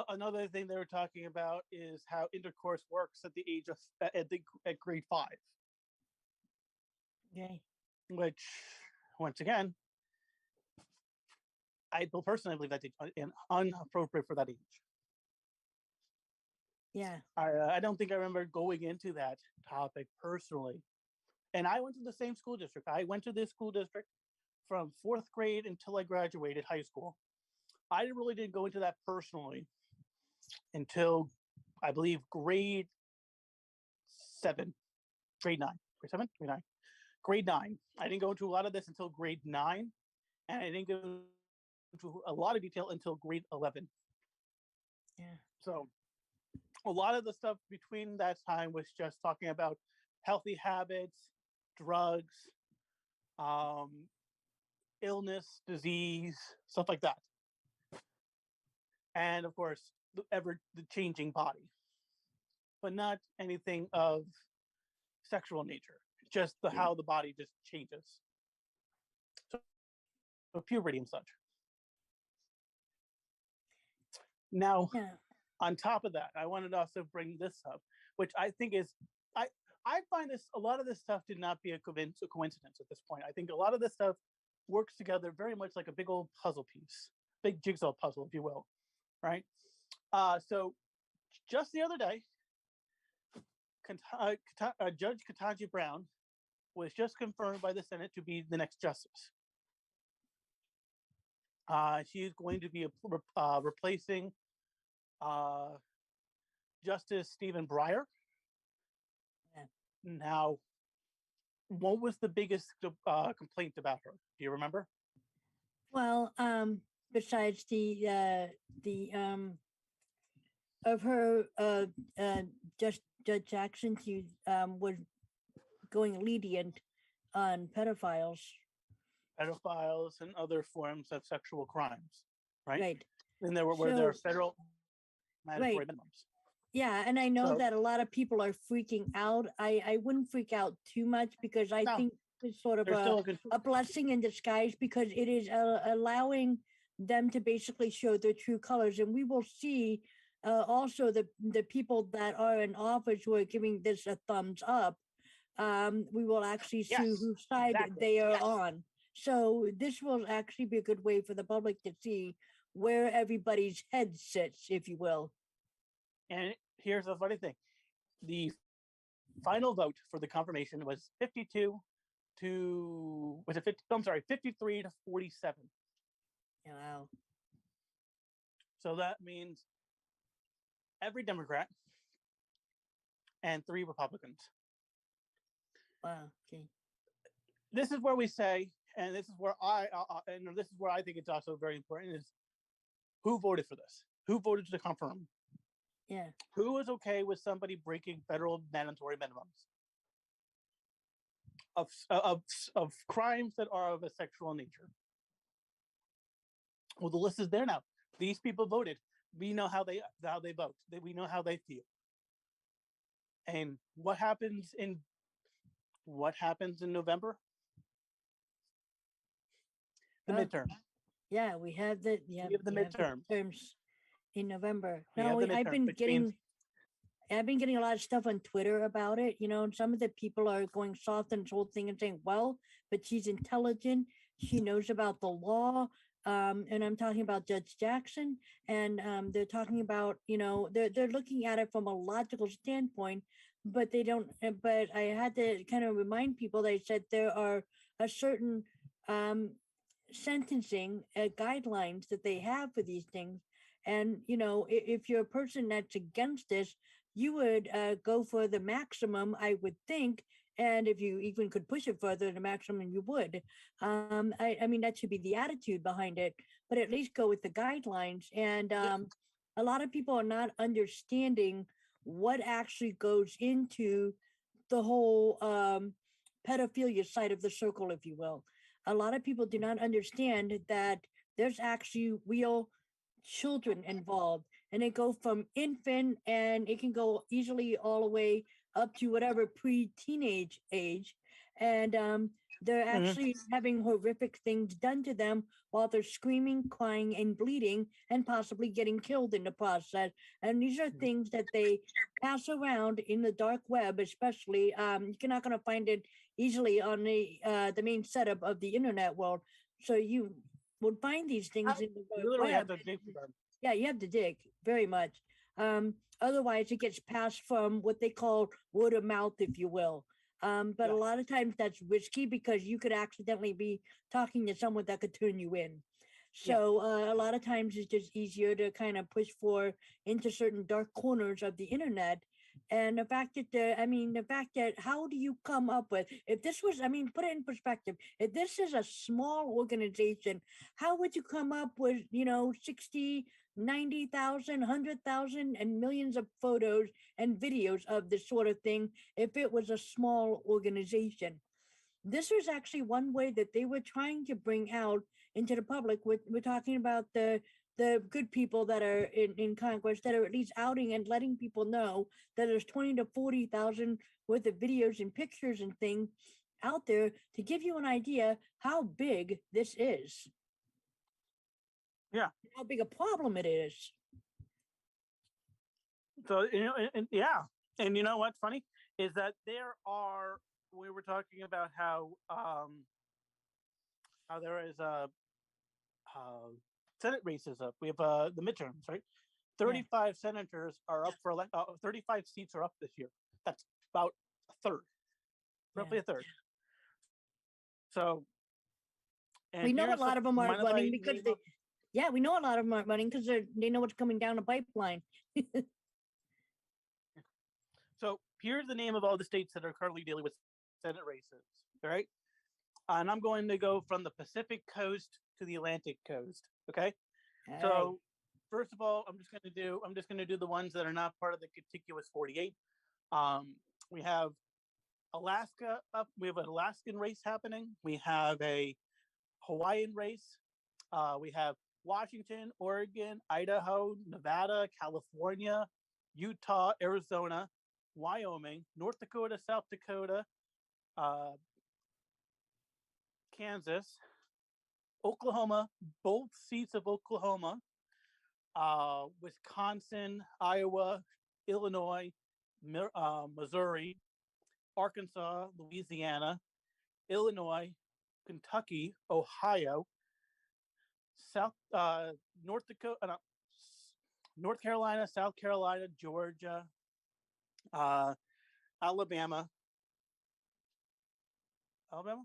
[SPEAKER 3] Another thing they were talking about is how intercourse works at the age of at grade 5.
[SPEAKER 4] Okay.
[SPEAKER 3] Which, once again, I personally believe that's inappropriate for that age.
[SPEAKER 4] Yeah.
[SPEAKER 3] I don't think I remember going into that topic personally. And I went to the same school district. I went to this school district from 4th grade until I graduated high school. I really didn't go into that personally until, I believe, grade 9. Grade 9. I didn't go into a lot of this until grade 9, and I didn't go into a lot of detail until grade 11.
[SPEAKER 4] Yeah.
[SPEAKER 3] So a lot of the stuff between that time was just talking about healthy habits, drugs, illness, disease, stuff like that. And of course, the changing body, but not anything of sexual nature, just how the body just changes. So puberty and such. Now, on top of that, I wanted to also bring this up, which I think is, I find a lot of this stuff did not be a coincidence at this point. I think a lot of this stuff works together very much like a big old puzzle piece, big jigsaw puzzle, if you will, right? So just the other day, Judge Ketanji Brown was just confirmed by the Senate to be the next justice. She's going to be replacing Justice Stephen Breyer. Yeah. Now, what was the biggest complaint about her? Do you remember?
[SPEAKER 4] Well, besides the of her just Judge Jackson, she was going lenient on pedophiles
[SPEAKER 3] and other forms of sexual crimes, right?
[SPEAKER 4] Right.
[SPEAKER 3] And there were federal mandatory minimums.
[SPEAKER 4] Yeah, and I know that a lot of people are freaking out. I wouldn't freak out too much because I think it's sort of a blessing in disguise, because it is allowing them to basically show their true colors. And we will see also the people that are in office who are giving this a thumbs up. We will actually see whose side they are on. So this will actually be a good way for the public to see where everybody's head sits, if you will.
[SPEAKER 3] And here's the funny thing. The final vote for the confirmation was 52 to, was it 50? I'm sorry, 53 to 47.
[SPEAKER 4] Wow.
[SPEAKER 3] So that means every Democrat and 3 Republicans.
[SPEAKER 4] Wow. Okay.
[SPEAKER 3] This is where we say, and this is where this is where I think it's also very important, is who voted for this? Who voted to confirm?
[SPEAKER 4] Yeah.
[SPEAKER 3] Who is okay with somebody breaking federal mandatory minimums of crimes that are of a sexual nature? Well, the list is there now. These people voted. We know how they vote. We know how they feel. And what happens in November? The midterm.
[SPEAKER 4] Yeah, we have the midterms in November. No, I've been getting a lot of stuff on Twitter about it, and some of the people are going soft on this whole thing and saying, well, but she's intelligent, she knows about the law. And I'm talking about Judge Jackson, and they're talking about, they're looking at it from a logical standpoint, but they don't. But I had to kind of remind people. They said there are a certain sentencing guidelines that they have for these things, and if you're a person that's against this, you would go for the maximum, I would think. And if you even could push it further to maximum, you would. I mean, that should be the attitude behind it, but at least go with the guidelines. And a lot of people are not understanding what actually goes into the whole pedophilia side of the circle, if you will. A lot of people do not understand that there's actually real children involved, and they go from infant, and it can go easily all the way up to whatever pre-teenage age, and they're actually having horrific things done to them while they're screaming, crying, and bleeding, and possibly getting killed in the process. And these are things that they pass around in the dark web, especially. You're not going to find it easily on the main setup of the internet world. So you would find these things in the dark web.
[SPEAKER 3] Have to dig for them.
[SPEAKER 4] Yeah, you have to dig very much. Otherwise, it gets passed from what they call word of mouth, if you will. But a lot of times that's risky because you could accidentally be talking to someone that could turn you in. So a lot of times it's just easier to kind of push into certain dark corners of the internet. And the fact that how do you come up with, if this was, put it in perspective, if this is a small organization, how would you come up with, 60, 90,000, 100,000 and millions of photos and videos of this sort of thing if it was a small organization? This was actually one way that they were trying to bring out into the public. We're talking about the good people that are in Congress that are at least outing and letting people know that there's 20 to 40,000 worth of videos and pictures and things out there to give you an idea how big this is.
[SPEAKER 3] Yeah.
[SPEAKER 4] How big a problem it is.
[SPEAKER 3] So, and you know what's funny is that we were talking about how there is a Senate races up. We have the midterms, right? 35 senators are up for 35 seats are up this year. That's about a third, roughly a third. So,
[SPEAKER 4] we know a lot of them aren't running because we know a lot of them aren't running because they know what's coming down the pipeline.
[SPEAKER 3] So here's the name of all the states that are currently dealing with Senate races. All right. And I'm going to go from the Pacific coast to the Atlantic coast. Okay. So first of all, I'm just going to do the ones that are not part of the contiguous 48. We have Alaska up. We have an Alaskan race happening. We have a Hawaiian race. We have Washington, Oregon, Idaho, Nevada, California, Utah, Arizona, Wyoming, North Dakota, South Dakota, Kansas, Oklahoma, both seats of Oklahoma, Wisconsin, Iowa, Illinois, Missouri, Arkansas, Louisiana, Illinois, Kentucky, Ohio, North Dakota, North Carolina, South Carolina, Georgia, Alabama, Alabama,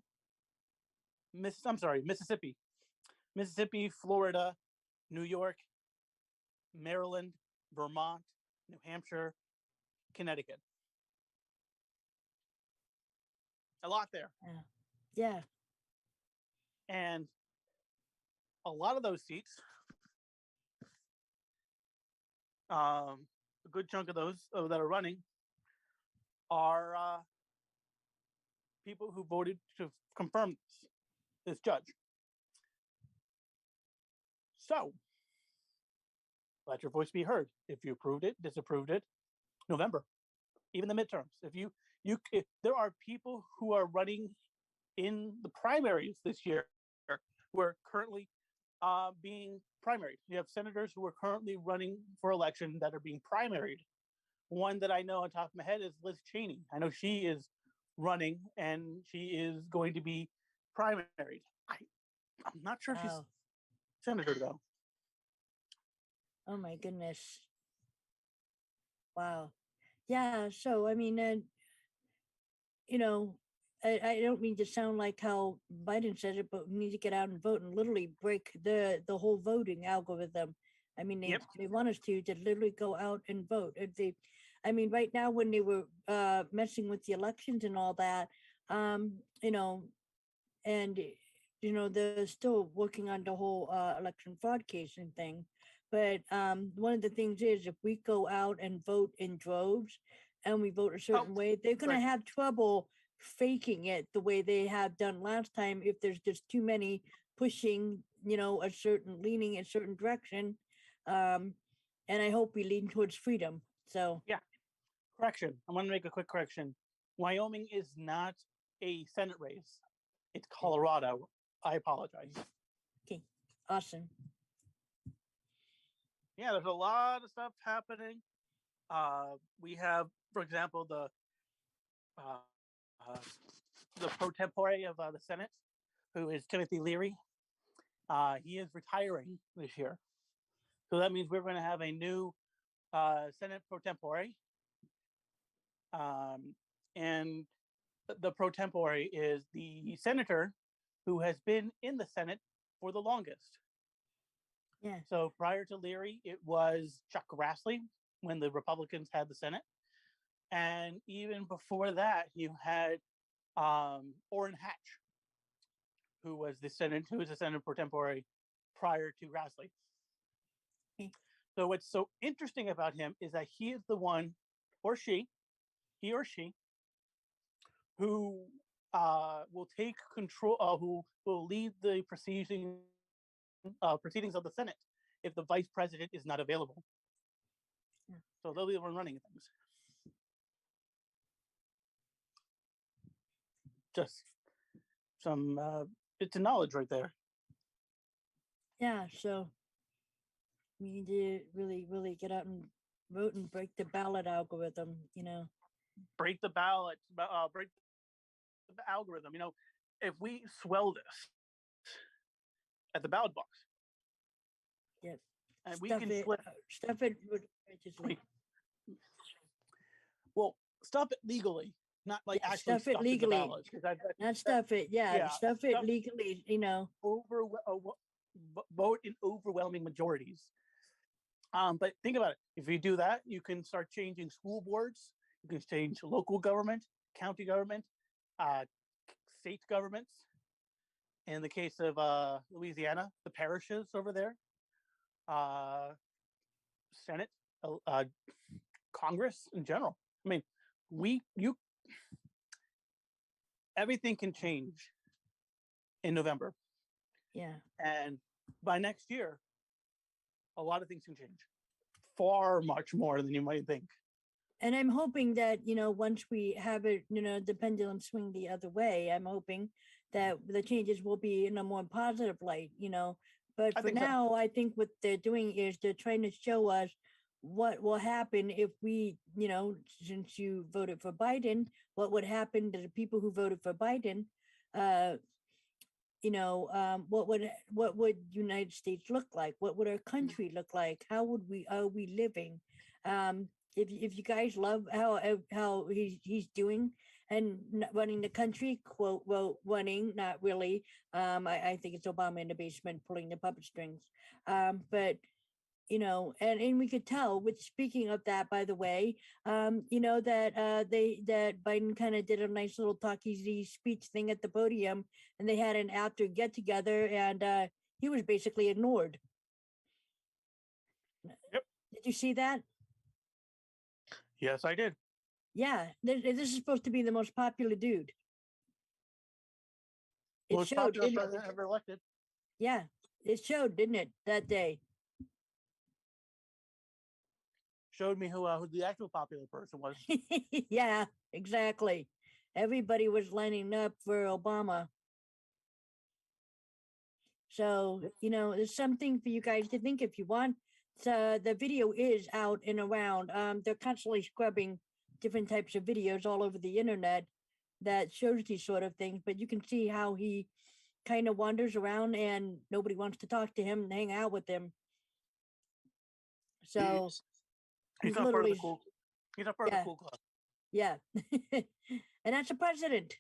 [SPEAKER 3] Mississippi, Florida, New York, Maryland, Vermont, New Hampshire, Connecticut. A lot there.
[SPEAKER 4] Yeah.
[SPEAKER 3] And a lot of those seats, a good chunk of those that are running are people who voted to confirm this judge. So let your voice be heard. If you approved it, disapproved it, November, even the midterms. If there are people who are running in the primaries this year who are currently being primaried. You have senators who are currently running for election that are being primaried. One that I know on top of my head is Liz Cheney. I know she is running and she is going to be primaried. I'm not sure if she's senator though.
[SPEAKER 4] Oh my goodness. Wow. Yeah. So, I mean, you know, I don't mean to sound like how Biden says it, but we need to get out and vote and literally break the whole voting algorithm. I mean, they want us to literally go out and vote. If they, I mean, right now when they were messing with the elections and all that, you know, and you know they're still working on the whole election fraud case and thing. But one of the things is if we go out and vote in droves and we vote a certain way, they're going to have trouble faking it the way they have done last time if there's just too many pushing, you know, leaning a certain direction. And I hope we lean towards freedom. So
[SPEAKER 3] yeah. Correction. I want to make a quick correction. Wyoming is not a Senate race. It's Colorado. I apologize.
[SPEAKER 4] Okay. Awesome.
[SPEAKER 3] Yeah, there's a lot of stuff happening. We have, for example, the pro tempore of the Senate, who is Timothy Leary. He is retiring this year. So that means we're going to have a new Senate pro tempore. And the pro tempore is the senator who has been in the Senate for the longest.
[SPEAKER 4] Yeah.
[SPEAKER 3] So prior to Leary, it was Chuck Grassley when the Republicans had the Senate. And even before that, you had Orrin Hatch, who was the Senate pro tempore prior to Grassley.
[SPEAKER 4] Okay.
[SPEAKER 3] So what's so interesting about him is that he is the one, or she, who will take control, who will lead the proceedings of the Senate if the vice president is not available.
[SPEAKER 4] Yeah.
[SPEAKER 3] So they'll be the one running things. Just some bits of knowledge right there.
[SPEAKER 4] Yeah, so we need to really get out and vote and break the ballot algorithm, you know.
[SPEAKER 3] Break the ballot, break the algorithm. You know, if we swell this at the ballot box,
[SPEAKER 4] Yes.
[SPEAKER 3] and we can
[SPEAKER 4] stuff it religiously.
[SPEAKER 3] Well, stuff it legally, not like actually
[SPEAKER 4] stuff it legally. Not stuff it, stuff it legally, you know.
[SPEAKER 3] Vote in overwhelming majorities. But think about it. If you do that, you can start changing school boards. You can change local government, county government, state governments. In the case of Louisiana, the parishes over there, Senate, Congress in general. I mean, everything can change in November.
[SPEAKER 4] Yeah.
[SPEAKER 3] And by next year, a lot of things can change. Far much more than you might think.
[SPEAKER 4] And I'm hoping that, you know, once we have it, you know, the pendulum swing the other way, I'm hoping that the changes will be in a more positive light, you know. But for now, I think what they're doing is they're trying to show us what will happen if we, you know, since you voted for Biden, what would happen to the people who voted for Biden? You know, what would United States look like? What would our country look like? How are we living? If you guys love how he's doing and running the country, quote, well, running, not really. I think it's Obama in the basement pulling the puppet strings. But and we could tell, which speaking of that, by the way, that Biden kind of did a nice little talky speech thing at the podium, and they had an after get together, and he was basically ignored.
[SPEAKER 3] Yep.
[SPEAKER 4] Did you see that?
[SPEAKER 3] Yes, I did.
[SPEAKER 4] Yeah, this is supposed to be the most popular dude.
[SPEAKER 3] Most popular president ever elected.
[SPEAKER 4] Yeah, it showed, didn't it, that day?
[SPEAKER 3] Showed me who the actual popular person was.
[SPEAKER 4] Yeah, exactly. Everybody was lining up for Obama. So, there's something for you guys to think if you want. The video is out and around. They're constantly scrubbing different types of videos all over the internet that shows these sort of things, but you can see how he kind of wanders around and nobody wants to talk to him and hang out with him. So
[SPEAKER 3] he's not part of the cool. He's not part of the cool club.
[SPEAKER 4] Yeah. And that's a president.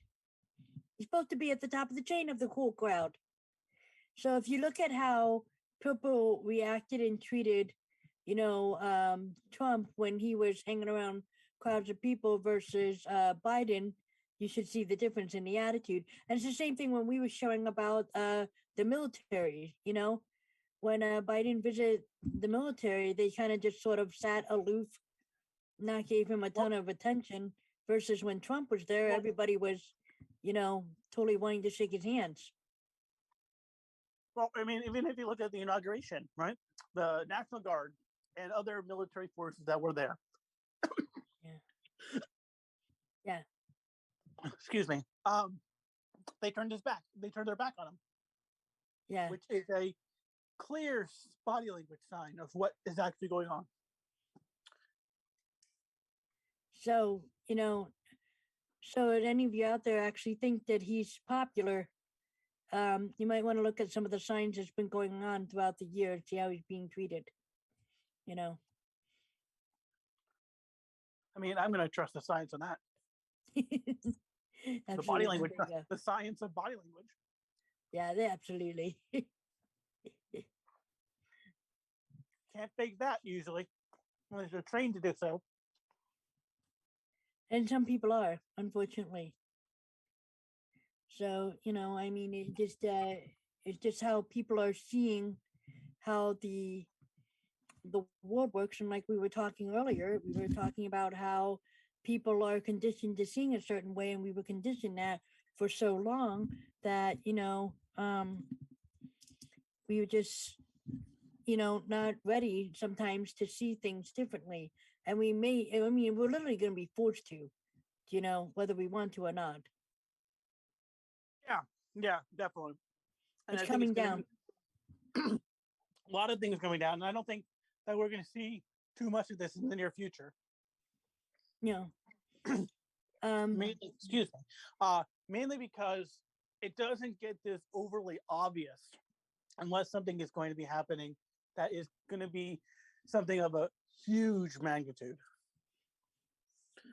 [SPEAKER 4] He's supposed to be at the top of the chain of the cool crowd. So if you look at how people reacted and treated, Trump when he was hanging around crowds of people versus Biden, you should see the difference in the attitude. And it's the same thing when we were showing about the military, when Biden visited the military, they kind of just sort of sat aloof, not gave him a ton of attention, versus when Trump was there, everybody was, totally wanting to shake his hands.
[SPEAKER 3] Well, I mean, even if you look at the inauguration, right? The National Guard and other military forces that were there.
[SPEAKER 4] Yeah.
[SPEAKER 3] Excuse me. They turned their back on him.
[SPEAKER 4] Yeah.
[SPEAKER 3] Which is a clear body language sign of what is actually going on.
[SPEAKER 4] So, so if any of you out there actually think that he's popular, you might want to look at some of the signs that's been going on throughout the year, see how he's being treated.
[SPEAKER 3] I mean, I'm going to trust the science on that. The body language, the science of body language.
[SPEAKER 4] Yeah, absolutely.
[SPEAKER 3] Can't fake that usually, unless you're trained to do so.
[SPEAKER 4] And some people are, unfortunately. So, I mean, it's just how people are seeing how the world works. And like we were talking earlier, we were talking about how people are conditioned to seeing a certain way, and we were conditioned that for so long that, we were just, not ready sometimes to see things differently. And we're literally going to be forced to, whether we want to or not.
[SPEAKER 3] Yeah, definitely. And
[SPEAKER 4] it's coming down.
[SPEAKER 3] A lot of things coming down. And I don't think that we're going to see too much of this in the near future. Mainly because it doesn't get this overly obvious unless something is going to be happening that is going to be something of a huge magnitude.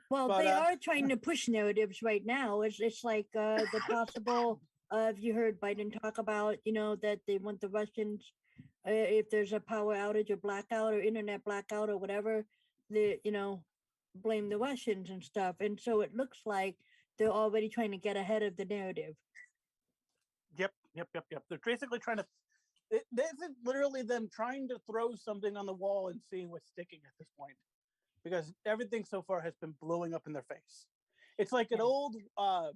[SPEAKER 4] Well, they are trying to push narratives right now. It's like the possible. Have you heard Biden talk about, that they want the Russians, if there's a power outage or blackout or internet blackout or whatever, they, blame the Russians and stuff. And so it looks like they're already trying to get ahead of the narrative.
[SPEAKER 3] Yep. They're basically trying to, this is literally them trying to throw something on the wall and seeing what's sticking at this point. Because everything so far has been blowing up in their face. It's like an old, an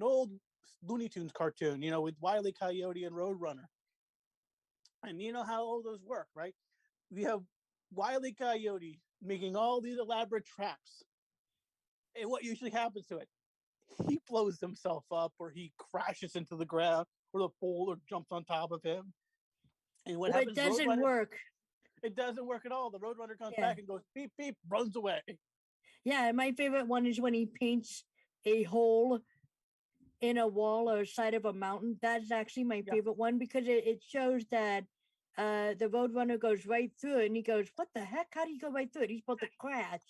[SPEAKER 3] old Looney Tunes cartoon, with Wile E. Coyote and Roadrunner. And you know how all those work, right? We have Wile E. Coyote making all these elaborate traps. And what usually happens to it? He blows himself up, or he crashes into the ground, or the boulder jumps on top of him. And what happens?
[SPEAKER 4] It doesn't work.
[SPEAKER 3] It doesn't work at all. The Roadrunner comes back and goes beep, beep, runs away.
[SPEAKER 4] Yeah, my favorite one is when he paints a hole in a wall or side of a mountain. That's actually my favorite one, because it shows that the Roadrunner goes right through it, and he goes, what the heck? How do you go right through it? He's supposed to crash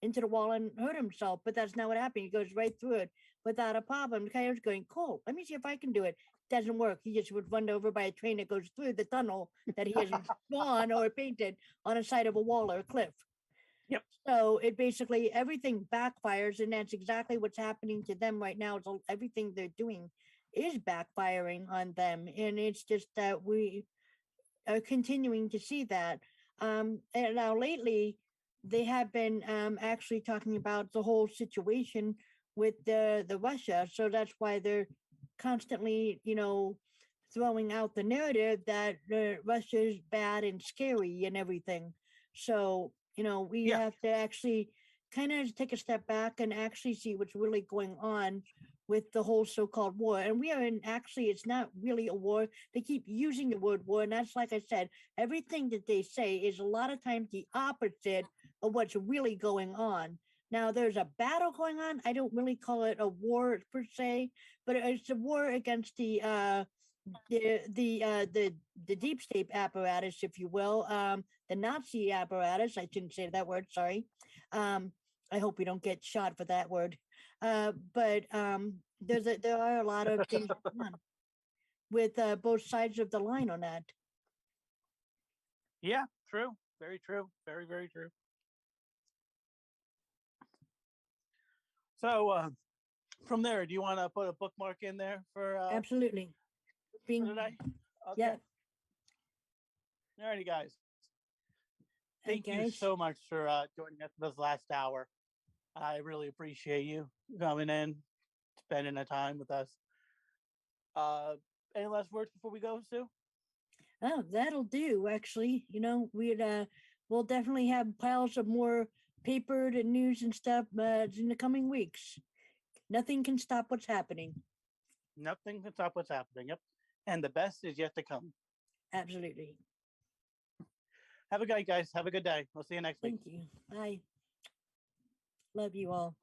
[SPEAKER 4] into the wall and hurt himself. But that's not what happened. He goes right through it without a problem. The coyote's going, cool, let me see if I can do it. Doesn't work. He just was run over by a train that goes through the tunnel that he hasn't drawn or painted on the side of a wall or a cliff.
[SPEAKER 3] Yep.
[SPEAKER 4] So it basically, everything backfires, and that's exactly what's happening to them right now. So everything they're doing is backfiring on them. And it's just that we are continuing to see that. And now lately, they have been actually talking about the whole situation with the Russia. So that's why they're constantly, throwing out the narrative that Russia is bad and scary and everything. So, we
[SPEAKER 3] Yeah.
[SPEAKER 4] have to actually kind of take a step back and actually see what's really going on with the whole so-called war. And we are in, actually, it's not really a war. They keep using the word war. And that's, like I said, everything that they say is a lot of times the opposite of what's really going on. Now, there's a battle going on. I don't really call it a war per se, but it's a war against the deep state apparatus, if you will, the Nazi apparatus. I shouldn't say that word. Sorry. I hope we don't get shot for that word. But there are a lot of things going on with both sides of the line on that.
[SPEAKER 3] Yeah, true. Very true. Very, very true. So from there, do you want to put a bookmark in there for
[SPEAKER 4] Absolutely.
[SPEAKER 3] today? Okay.
[SPEAKER 4] Yeah.
[SPEAKER 3] Alrighty, guys. Thank you
[SPEAKER 4] guys.
[SPEAKER 3] so much for joining us this last hour. I really appreciate you coming in, spending the time with us. Any last words before we go, Sue?
[SPEAKER 4] Oh, that'll do. Actually, we'll definitely have piles of more papered and news and stuff in the coming weeks. Nothing can stop what's happening.
[SPEAKER 3] Nothing can stop what's happening. Yep. And the best is yet to come.
[SPEAKER 4] Absolutely.
[SPEAKER 3] Have a good night, guys. Have a good day. We'll see you next week.
[SPEAKER 4] Thank you. Bye. Love you all.